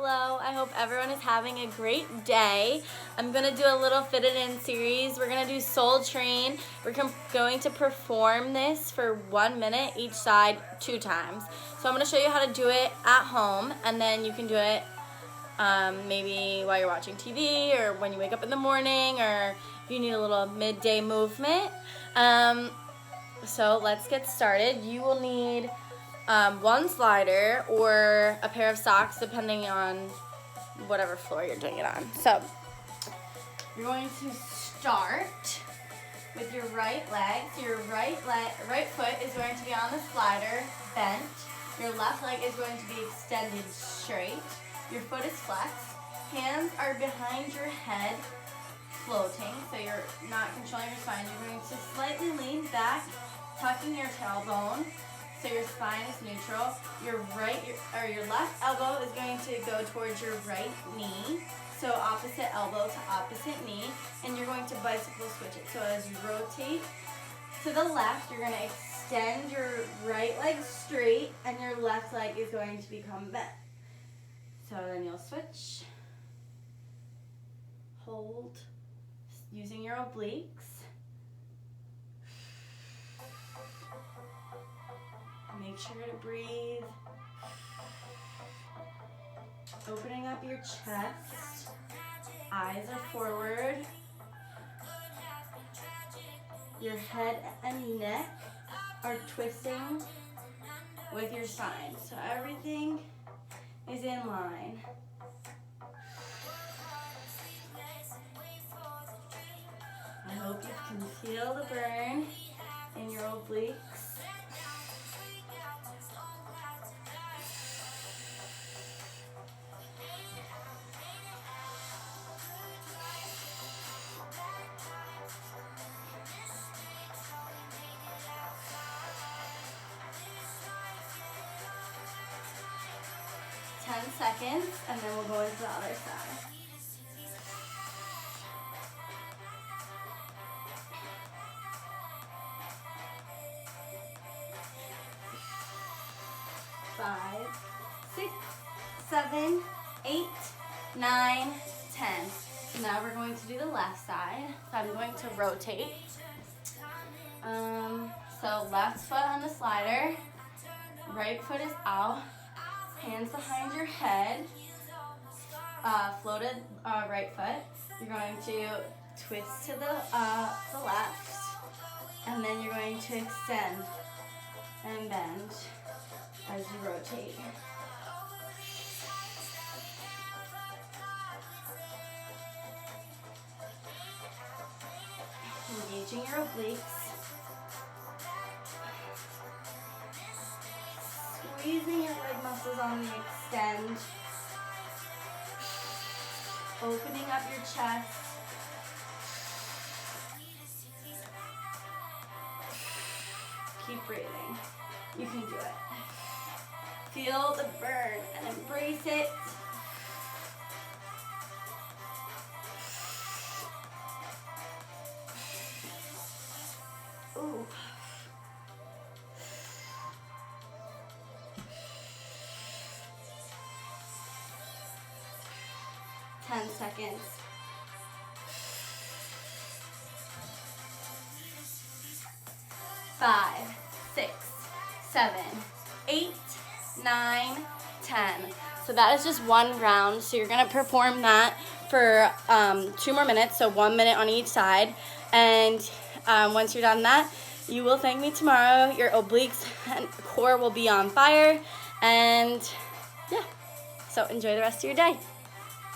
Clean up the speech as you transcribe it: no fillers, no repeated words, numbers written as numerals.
Hello, I hope everyone is having a great day. I'm gonna do a little Fit It In series. We're gonna do Soul Train. We're going to perform this for 1 minute each side 2 times. So I'm gonna show you how to do it at home, and then you can do it maybe while you're watching TV or when you wake up in the morning, or if you need a little midday movement. So let's get started. You will need one slider or a pair of socks depending on whatever floor you're doing it on. So you're going to start with your right leg. So your right foot is going to be on the slider, bent. Your left leg is going to be extended straight. Your foot is flexed. Hands are behind your head, floating, so you're not controlling your spine. You're going to slightly lean back, tucking your tailbone, so your spine is neutral. Your left elbow is going to go towards your right knee, so opposite elbow to opposite knee, and you're going to bicycle switch it. So as you rotate to the left, you're going to extend your right leg straight, and your left leg is going to become bent. So then you'll switch, hold, using your obliques. Make sure to breathe. Opening up your chest. Eyes are forward. Your head and neck are twisting with your spine. So everything is in line. I hope you can feel the burn in your obliques. Ten seconds, and then we'll go into the other side. 5, 6, 7, 8, 9, 10. So now we're going to do the left side. So I'm going to rotate. So left foot on the slider, right foot is out, hands behind your head, floated right foot. You're going to twist to the left, and then you're going to extend and bend as you rotate. Engaging your obliques. Squeezing your leg muscles on the extend. Opening up your chest. Keep breathing. You can do it. Feel the burn and embrace it. Ooh. Ten seconds. 5, 6, 7, 8, 9, 10. So that is just one round. So you're gonna perform that for 2 more minutes, so 1 minute on each side. And once you're done that, you will thank me tomorrow. Your obliques and core will be on fire. And yeah, so enjoy the rest of your day.